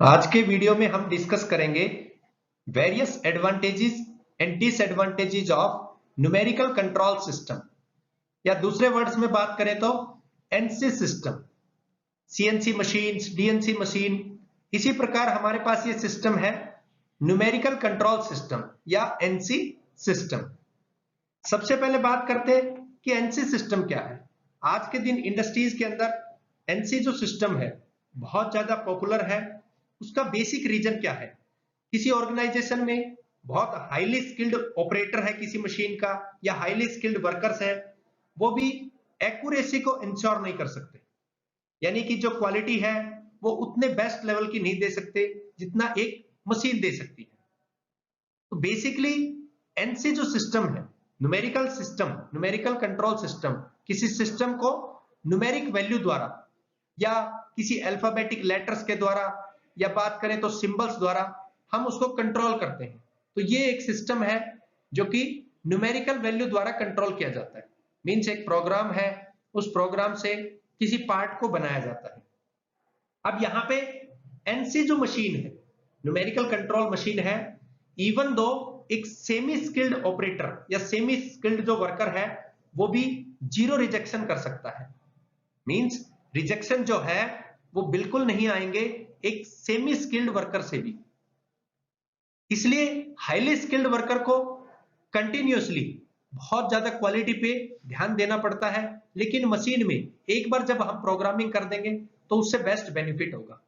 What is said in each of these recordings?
आज के वीडियो में हम डिस्कस करेंगे various advantages and disadvantages of numerical control system, या दूसरे वर्ड्स में बात करें तो NC system, CNC machines, DNC machine. इसी प्रकार हमारे पास ये सिस्टम है न्यूमेरिकल कंट्रोल सिस्टम या एनसी सिस्टम। सबसे पहले बात करते हैं कि एनसी सिस्टम क्या है। आज के दिन इंडस्ट्रीज के अंदर एनसी जो सिस्टम है बहुत ज्यादा पॉपुलर है। उसका बेसिक रीजन क्या है? किसी ऑर्गेनाइजेशन में बहुत हाईली स्किल्ड ऑपरेटर है किसी मशीन का, या हाईली स्किल्ड वर्कर्स है, वो भी एक्यूरेसी को इंश्योर नहीं कर सकते, यानी कि जो क्वालिटी है वो उतने बेस्ट लेवल की नहीं दे सकते जितना एक मशीन दे सकती है। तो बेसिकली एनसी जो सिस्टम है, numerical system, numerical control system, किसी सिस्टम को न्यूमेरिक वैल्यू द्वारा या किसी अल्फाबेटिक लेटर्स के द्वारा या बात करें तो सिंबल्स द्वारा हम उसको कंट्रोल करते हैं। तो ये एक सिस्टम है जो कि न्यूमेरिकल वैल्यू द्वारा कंट्रोल किया जाता है। मींस एक प्रोग्राम है, उस प्रोग्राम से किसी पार्ट को बनाया जाता है। अब यहाँ पे एनसी जो मशीन है, न्यूमेरिकल कंट्रोल मशीन है, इवन दो एक सेमी स्किल्ड ऑपरेटर या सेमी स्किल्ड जो वर्कर है वो भी जीरो रिजेक्शन कर सकता है। मींस रिजेक्शन जो है वो बिल्कुल नहीं आएंगे एक सेमी स्किल्ड वर्कर से भी। इसलिए हाईली स्किल्ड वर्कर को कंटिन्यूअसली बहुत ज्यादा क्वालिटी पे ध्यान देना पड़ता है, लेकिन मशीन में एक बार जब हम प्रोग्रामिंग कर देंगे तो उससे बेस्ट बेनिफिट होगा।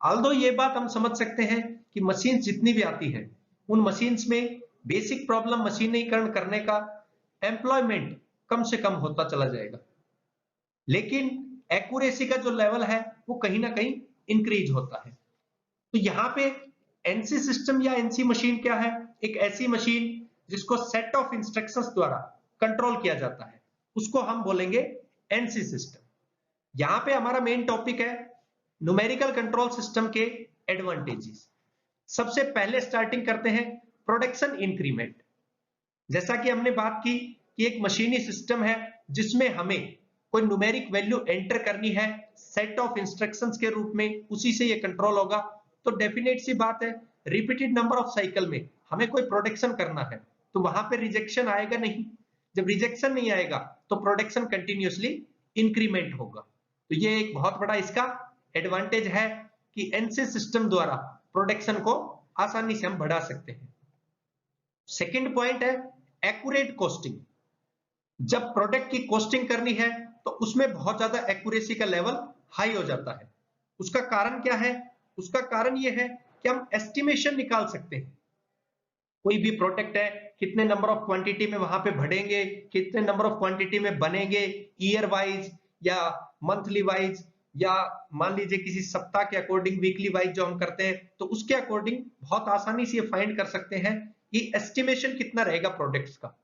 ऑल्दो ये बात हम समझ सकते हैं कि मशीन जितनी भी आती है उन मशीन्स में बेसिक प्रॉब्लम मशीनीकरण करने का एम्प्लॉयमेंट कम से कम होता चला जाएगा, लेकिन एक्यूरेसी का जो लेवल है वो कहीं ना कहीं इंक्रीज होता है। तो यहाँ पे एनसी सिस्टम या एनसी मशीन क्या है? एक ऐसी मशीन जिसको सेट ऑफ इंस्ट्रक्शंस द्वारा कंट्रोल किया जाता है, उसको हम बोलेंगे एनसी सिस्टम। यहाँ पे हमारा मेन टॉपिक है न्यूमेरिकल कंट्रोल सिस्टम के एडवांटेजेस। सबसे पहले स्टार्टिंग करते हैं प्रोडक्शन इंक्रीमेंट। जैसा कि हमने बात की कि एक मशीनी सिस्टम है जिसमें हमें कोई न्यूमेरिक वैल्यू एंटर करनी है सेट ऑफ इंस्ट्रक्शंस के रूप में, उसी से ये कंट्रोल होगा। तो डेफिनेट सी बात है, रिपीटेड नंबर ऑफ साइकिल में हमें कोई प्रोडक्शन करना है तो वहां पे रिजेक्शन आएगा नहीं। जब रिजेक्शन नहीं आएगा तो प्रोडक्शन कंटिन्यूअसली इंक्रीमेंट होगा। तो ये एक बहुत बड़ा इसका एडवांटेज है कि एनसी सिस्टम द्वारा प्रोडक्शन को आसानी से हम बढ़ा सकते हैं। सेकंड पॉइंट है एक्यूरेट कॉस्टिंग। जब प्रोडक्ट की कॉस्टिंग करनी है तो उसमें बहुत ज्यादा एक्यूरेसी का लेवल हाई हो जाता है। उसका कारण क्या है? उसका कारण यह है कि हम एस्टिमेशन निकाल सकते हैं। कोई भी प्रोडक्ट है, कितने नंबर ऑफ क्वांटिटी में वहां पे बढ़ेंगे, कितने नंबर ऑफ क्वांटिटी में बनेंगे, ईयर वाइज या मंथली वाइज, या मान लीजिए किसी सप्ताह के अकॉर्डिंग, वीकली वाइज जो हम करते हैं, तो उसके अकॉर्डिंग बहुत आसानी से ये फाइंड कर सकते हैं कि एस्टिमेशन कितना रहेगा प्रोडक्ट्स का,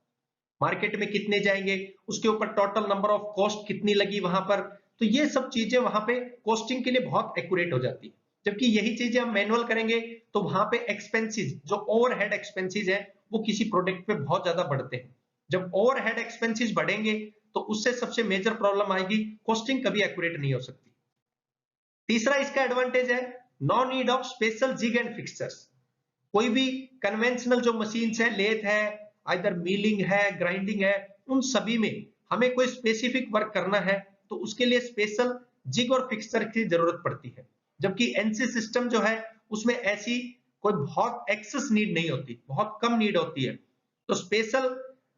मार्केट में कितने जाएंगे, उसके ऊपर टोटल नंबर ऑफ कॉस्ट कितनी लगी वहां पर। तो ये सब चीजें वहां पे कॉस्टिंग के लिए बहुत एक्यूरेट हो जाती है। जबकि यही चीजें हम मैनुअल करेंगे तो वहां पे एक्सपेंसेस, जो ओवरहेड एक्सपेंसेस है, वो किसी प्रोडक्ट पे बहुत ज्यादा बढ़ते हैं। जब ओवरहेड एक्सपेंसेस बढ़ेंगे तो उससे सबसे मेजर प्रॉब्लम आएगी, कॉस्टिंग कभी एक्यूरेट नहीं हो सकती। तीसरा इसका एडवांटेज है no need of special jig and fixtures. कोई भी कन्वेंशनल जो मशीन्स है, लेथ है, आइदर मिलिंग है, ग्राइंडिंग है, उन सभी में हमें कोई स्पेसिफिक वर्क करना है तो उसके लिए स्पेशल जिग और फिक्सचर की जरूरत पड़ती है। जबकि एनसी सिस्टम जो है उसमें ऐसी कोई बहुत एक्सेस नीड नहीं होती, बहुत कम नीड होती है। तो स्पेशल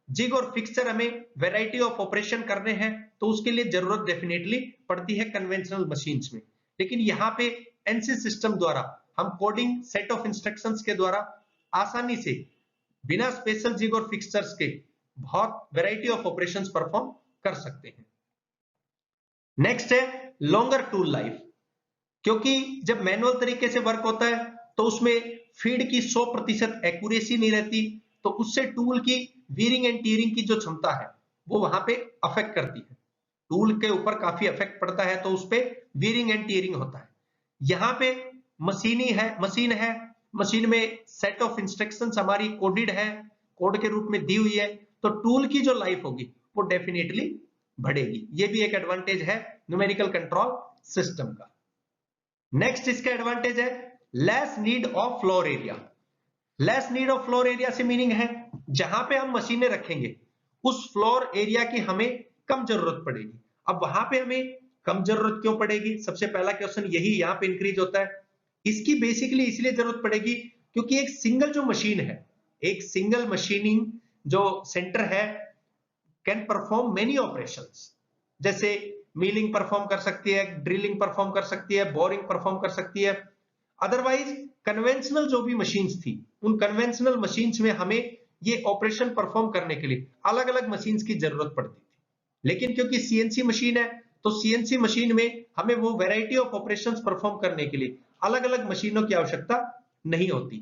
जिग और फिक्सचर हमें वैरायटी ऑफ ऑपरेशन करने हैं तो उसके लिए जरूरत डेफिनेटली पड़ती है कन्वेंशनल मशीन्स में। लेकिन यहाँ पे एनसी सिस्टम द्वारा हम कोडिंग सेट ऑफ इंस्ट्रक्शंस के द्वारा आसानी से बिना स्पेशल जिग और फिक्सचर्स के बहुत वैरायटी ऑफ ऑपरेशंस परफॉर्म कर सकते हैं। नेक्स्ट है लॉन्गर टूल लाइफ। क्योंकि जब मैनुअल तरीके से वर्क होता है तो उसमें फीड की 100% एक्यूरेसी नहीं रहती, तो उससे टूल की वीरिंग एंड टीयरिंग की जो क्षमता है वो वहां पे अफेक्ट करती है। टूल के ऊपर काफी इफेक्ट पड़ता है तो उस पे वीरिंग एंड टीयरिंग होता है। यहाँ पे मशीन में सेट ऑफ इंस्ट्रक्शंस हमारी कोडेड है, कोड के रूप में दी हुई है, तो टूल की जो लाइफ होगी वो डेफिनेटली बढ़ेगी। ये भी एक एडवांटेज है न्यूमेरिकल कंट्रोल सिस्टम का। नेक्स्ट इसका एडवांटेज है less need of floor area. Less need of floor area से मीनिंग है जहां पे हम मशीनें रखेंगे उस फ्लोर एरिया की हमें कम जरूरत पड़ेगी। अब वहां पे हमें कम जरूरत क्यों पड़ेगी? सबसे पहला क्वेश्चन यही यहां पे इंक्रीज होता है। इसकी बेसिकली इसलिए जरूरत पड़ेगी क्योंकि एक सिंगल जो मशीन है, एक सिंगल मशीनिंग जो सेंटर है कैन परफॉर्म मेनी ऑपरेशंस। जैसे मिलिंग परफॉर्म कर सकती है, ड्रिलिंग परफॉर्म कर सकती है, बोरिंग परफॉर्म कर सकती है। अदरवाइज कन्वेंशनल जो भी मशीन्स थी उन कन्वेंशनल मशीन्स में हमें ये ऑपरेशन परफॉर्म करने के लिए अलग अलग मशीन्स की जरूरत पड़ती थी। लेकिन क्योंकि सीएनसी मशीन है तो सीएनसी मशीन में हमें वो वैरायटी ऑफ ऑपरेशंस परफॉर्म करने के लिए अलग अलग मशीनों की आवश्यकता नहीं होती।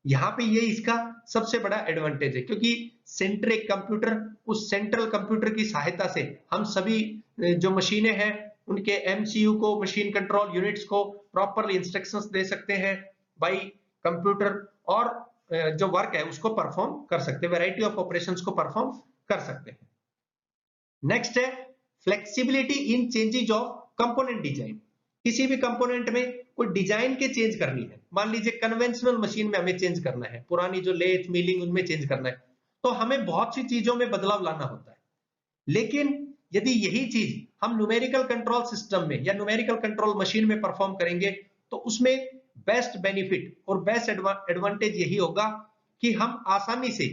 यहाँ पे ये इसका सबसे बड़ा एडवांटेज है क्योंकि सेंटर एक कंप्यूटर, उस सेंट्रल कंप्यूटर की सहायता से हम सभी जो मशीनें हैं उनके एमसीयू को, मशीन कंट्रोल यूनिट्स को प्रॉपरली इंस्ट्रक्शंस दे सकते हैं बाय कंप्यूटर और जो वर्क है उसको परफॉर्म कर सकते हैं, वैरायटी ऑफ ऑपरेशंस को परफॉर्म कर सकते हैं। नेक्स्ट है flexibility in changes of component design. किसी भी कंपोनेंट में कोई डिजाइन के चेंज करनी है, मान लीजिए कन्वेंशनल मशीन में हमें चेंज करना है, पुरानी जो लेथ मिलिंग उनमें चेंज करना है, तो हमें बहुत सी चीजों में बदलाव लाना होता है। लेकिन यदि यही चीज हम न्यूमेरिकल कंट्रोल सिस्टम में या न्यूमेरिकल कंट्रोल मशीन में परफॉर्म करेंगे तो उसमें बेस्ट बेनिफिट और बेस्ट एडवांटेज यही होगा कि हम आसानी से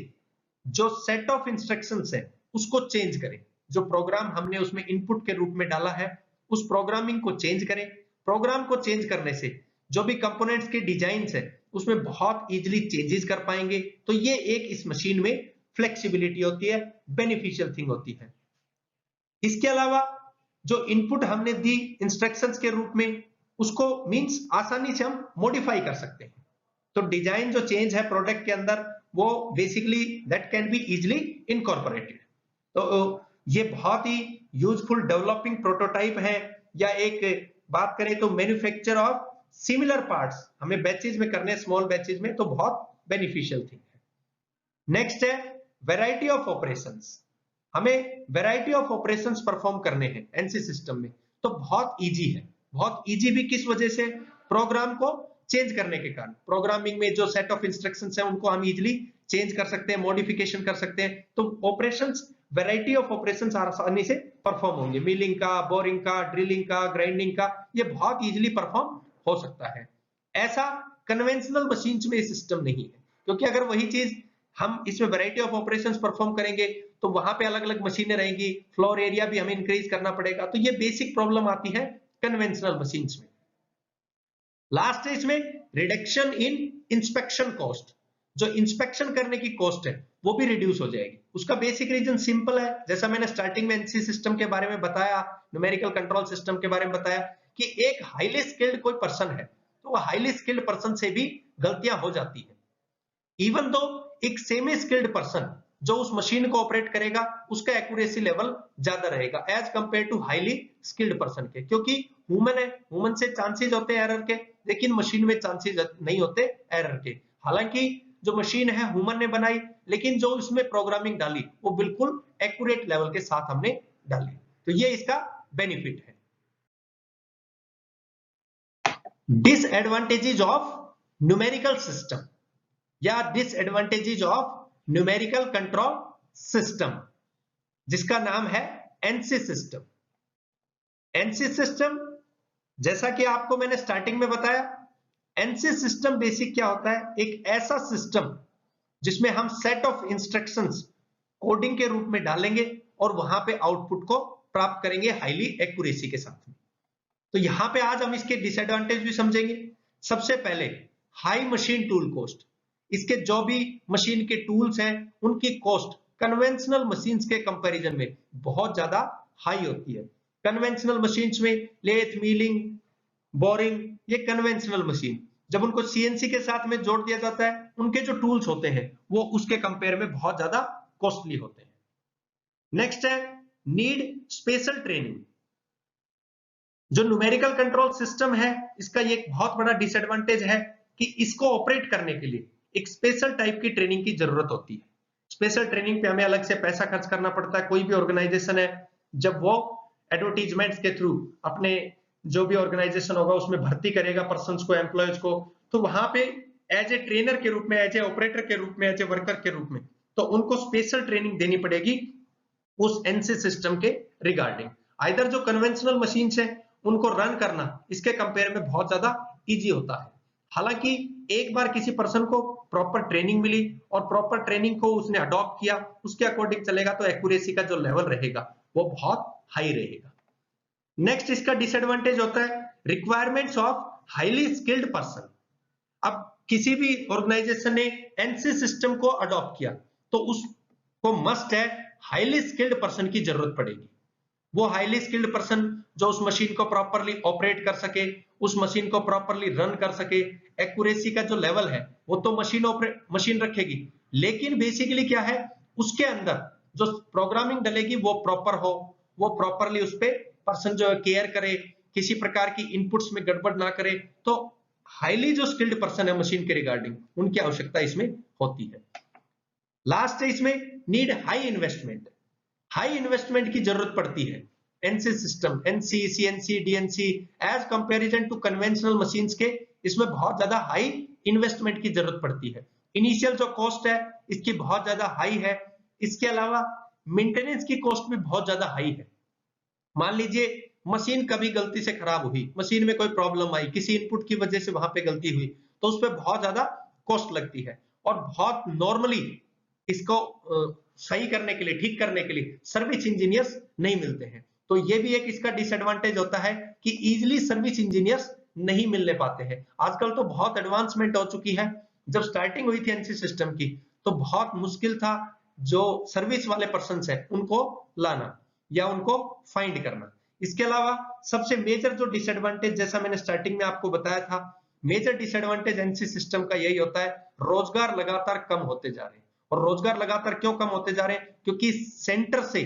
जो सेट ऑफ इंस्ट्रक्शंस है उसको चेंज करें। जो प्रोग्राम हमने उसमें इनपुट के रूप में डाला है उस प्रोग्रामिंग को चेंज करें। प्रोग्राम को चेंज करने से जो भी कंपोनेंट्स के डिजाइन्स है उसमें बहुत इजीली चेंजेस कर पाएंगे। तो ये एक इस मशीन में फ्लेक्सिबिलिटी होती है, बेनिफिशियल थिंग होती है। इसके अलावा जो इनपुट हमने दी इंस्ट्रक्शंस के रूप में उसको मींस आसानी से हम मॉडिफाई कर सकते हैं। तो डिजाइन जो चेंज है प्रोडक्ट के अंदर वो basically that can be easily incorporated. तो ये बहुत ही यूजफुल डेवलपिंग प्रोटोटाइप है, या एक बात करें तो मैन्युफैक्चर ऑफ सिमिलर पार्ट्स हमें बैचेज में करने, स्मॉल बैचेज में, तो बहुत बेनिफिशियल थिंग है। नेक्स्ट है वैरायटी ऑफ ऑपरेशंस। हमें वैरायटी ऑफ ऑपरेशंस परफॉर्म करने हैं एनसी सिस्टम में तो बहुत इजी है। बहुत इजी भी किस वजह से? प्रोग्राम को चेंज करने के कारण। प्रोग्रामिंग में जो सेट ऑफ इंस्ट्रक्शंस है उनको हम इजीली चेंज कर सकते हैं, मॉडिफिकेशन कर सकते हैं। तो ऑपरेशंस, वैरायटी ऑफ ऑपरेशंस आसानी से परफॉर्म होंगे। मिलिंग का, बोरिंग का, ड्रिलिंग का, ग्राइंडिंग का, ये बहुत इजीली परफॉर्म हो सकता है। ऐसा कन्वेंशनल मशीन्स में सिस्टम नहीं है क्योंकि अगर वही चीज हम इसमें वैरायटी ऑफ ऑपरेशंस परफॉर्म करेंगे तो वहां पे अलग अलग मशीनें रहेंगी, फ्लोर एरिया भी हमें इंक्रीज करना पड़ेगा। तो ये बेसिक प्रॉब्लम आती है कन्वेंशनल मशीन्स में। लास्ट है इसमें रिडक्शन इन इंस्पेक्शन कॉस्ट। जो इंस्पेक्शन करने की कॉस्ट है वो भी रिड्यूस हो जाएगी। उसका बेसिक रीजन सिंपल है, जैसा मैंने स्टार्टिंग में एनसी सिस्टम के बारे में बताया, न्यूमेरिकल कंट्रोल सिस्टम के बारे में बताया कि एक हाईली स्किल्ड कोई पर्सन है तो वो हाईली स्किल्ड पर्सन से भी गलतियां हो जाती है। इवन दो एक सेमी स्किल्ड पर्सन जो उस मशीन को ऑपरेट करेगा उसका एक्यूरेसी लेवल ज्यादा रहेगा as compare to highly skilled person के, क्योंकि ह्यूमन है, ह्यूमन से चांसेस होते हैं एरर के, लेकिन मशीन में चांसेस नहीं होते एरर के। हालांकि जो मशीन है ह्यूमन ने बनाई, लेकिन जो उसमें प्रोग्रामिंग डाली वो बिल्कुल एक्यूरेट लेवल के साथ हमने डाली। तो ये इसका बेनिफिट है। डिसएडवांटेजेस ऑफ न्यूमेरिकल सिस्टम या disadvantages of numerical control system, जिसका नाम है एनसी सिस्टम। एनसी सिस्टम, जैसा कि आपको मैंने स्टार्टिंग में बताया, एनसी सिस्टम बेसिक क्या होता है? एक ऐसा सिस्टम जिसमें हम सेट ऑफ इंस्ट्रक्शंस कोडिंग के रूप में डालेंगे और वहां पे आउटपुट को प्राप्त करेंगे हाईली एक्यूरेसी के साथ में। तो यहां पे आज हम इसके डिसएडवांटेज भी समझेंगे। सबसे पहले हाई मशीन टूल कॉस्ट। इसके जो भी मशीन के टूल्स हैं उनकी कॉस्ट कन्वेंशनल मशीन्स के कंपैरिजन में बहुत ज्यादा हाई होती है। कन्वेंशनल मशीन्स में लेथ, मिलिंग, बोरिंग, ये कन्वेंशनल मशीन जब उनको सीएनसी के साथ में जोड़ दिया जाता है उनके जो टूल्स होते हैं वो उसके कंपेयर में बहुत ज्यादा कॉस्टली होते हैं। नेक्स्ट है नीड स्पेशल ट्रेनिंग। जो न्यूमेरिकल कंट्रोल सिस्टम है इसका ये एक बहुत बड़ा डिसएडवांटेज है कि इसको ऑपरेट करने के लिए एक स्पेशल टाइप की ट्रेनिंग की जरूरत होती है। स्पेशल ट्रेनिंग पे हमें अलग से पैसा खर्च करना पड़ता है। कोई भी ऑर्गेनाइजेशन है जब वो एडवर्टीजमेंट्स के थ्रू अपने जो भी ऑर्गेनाइजेशन होगा उसमें भर्ती करेगा पर्सन्स को, एम्प्लॉयज को, तो वहां पे एज ए ट्रेनर के रूप में, एज ए ऑपरेटर के रूप में, एज ए वर्कर के रूप में, तो उनको स्पेशल ट्रेनिंग देनी पड़ेगी उस एनसी सिस्टम के रिगार्डिंग। आइदर जो कन्वेंशनल मशीन्स है उनको रन करना इसके कंपेयर में बहुत ज्यादा इजी होता है। हालांकि एक बार किसी पर्सन को प्रॉपर ट्रेनिंग मिली और प्रॉपर ट्रेनिंग को उसने अडॉप्ट किया, उसके अकॉर्डिंग चलेगा तो एक्यूरेसी का जो लेवल रहेगा वो बहुत हाई रहेगा। नेक्स्ट इसका डिसएडवांटेज होता है requirements of highly skilled person. अब किसी भी ऑर्गेनाइजेशन ने एनसी सिस्टम को अडॉप्ट किया तो उसको मस्ट है हाईली स्किल्ड पर्सन की जरूरत पड़ेगी। वो हाईली स्किल्ड पर्सन जो उस मशीन को प्रॉपरली ऑपरेट कर सके, उस मशीन को प्रॉपरली रन कर सके। एक्यूरेसी का जो लेवल है वो तो मशीन रखेगी, लेकिन बेसिकली क्या है उसके अंदर जो प्रोग्रामिंग डलेगी वो प्रॉपर हो, वो प्रॉपरली उस पर पर्सन जो केयर करे, किसी प्रकार की इनपुट्स में गड़बड़ ना करे। तो हाईली जो स्किल्ड पर्सन है मशीन के रिगार्डिंग उनकी आवश्यकता इसमें होती है। लास्ट है इसमें need high investment. High investment की जरूरत पड़ती है NC system, NC, CNC, DNC as comparison to conventional machines के, इसमें बहुत ज्यादा हाई इन्वेस्टमेंट की जरूरत पड़ती है। इनिशियल जो कॉस्ट है इसकी बहुत ज्यादा हाई है। इसके अलावा मेंटेनेंस की कॉस्ट भी बहुत ज्यादा हाई है। मान लीजिए मशीन कभी गलती से खराब हुई, मशीन में कोई प्रॉब्लम आई, किसी इनपुट की वजह से वहां पे गलती हुई, तो उस पर बहुत ज्यादा कॉस्ट लगती है और बहुत नॉर्मली इसको सही करने के लिए, ठीक करने के लिए सर्विस इंजीनियर्स नहीं मिलते हैं। तो ये भी एक इसका डिसएडवांटेज होता है कि इजीली सर्विस इंजीनियर्स नहीं मिलने पाते हैं। आजकल तो बहुत एडवांसमेंट हो चुकी है। जब स्टार्टिंग हुई थी एनसी सिस्टम की तो बहुत मुश्किल था जो सर्विस वाले पर्सन है उनको लाना या उनको फाइंड करना। इसके अलावा सबसे मेजर जो डिसएडवांटेज, जैसा मैंने स्टार्टिंग में आपको बताया था, मेजर डिसएडवांटेज एनसी सिस्टम का यही होता है रोजगार लगातार कम होते जा रहे हैं। और रोजगार लगातार क्यों कम होते जा रहे हैं? क्योंकि सेंटर से,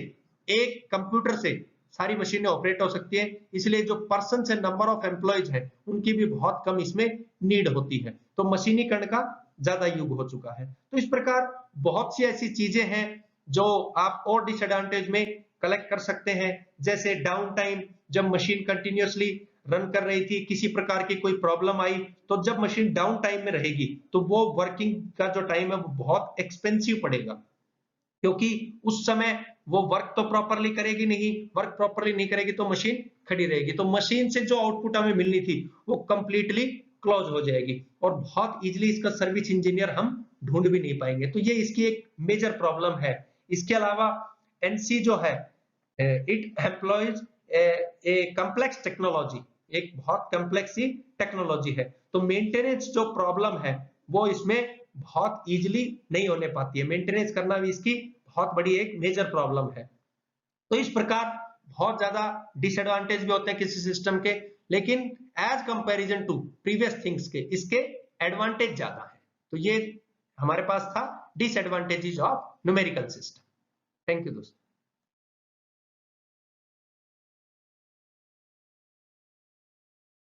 एक कंप्यूटर से सारी मशीनें ऑपरेट हो सकती है, इसलिए जो पर्सन है, नंबर ऑफ एम्प्लॉयज है, उनकी भी बहुत कम इसमें नीड होती है। तो मशीनीकरण का ज्यादा युग हो चुका है। तो इस प्रकार बहुत सी ऐसी चीजें हैं जो आप और डिसएडवांटेज में कलेक्ट कर सकते हैं, जैसे डाउन टाइम। जब मशीन कंटिन्यूअसली रन कर रही थी, किसी प्रकार की कोई प्रॉब्लम आई, तो जब मशीन डाउन टाइम में रहेगी तो वो वर्किंग का जो टाइम है वो बहुत एक्सपेंसिव पड़ेगा, क्योंकि उस समय वो वर्क तो प्रॉपरली करेगी नहीं, वर्क प्रॉपरली नहीं करेगी तो मशीन खड़ी रहेगी, तो मशीन से जो आउटपुट हमें मिलनी थी वो कंप्लीटली क्लोज हो जाएगी और बहुत इजीली इसका सर्विस इंजीनियर हम ढूंढ भी नहीं पाएंगे। तो ये इसकी एक मेजर प्रॉब्लम है। इसके अलावा एनसी जो है it employees a complex technology, एक बहुत कॉम्प्लेक्स ही टेक्नोलॉजी है। तो मेंटेनेंस जो प्रॉब्लम है वो इसमें बहुत इजीली नहीं होने पाती है। मेंटेनेंस करना भी इसकी बहुत बड़ी एक मेजर प्रॉब्लम है। तो इस प्रकार बहुत ज्यादा डिसएडवांटेज भी होते हैं किसी सिस्टम के, लेकिन as comparison to previous things के इसके एडवांटेज ज्यादा है। तो ये हमारे पास था disadvantages of numerical system. Thank you दोस्तों।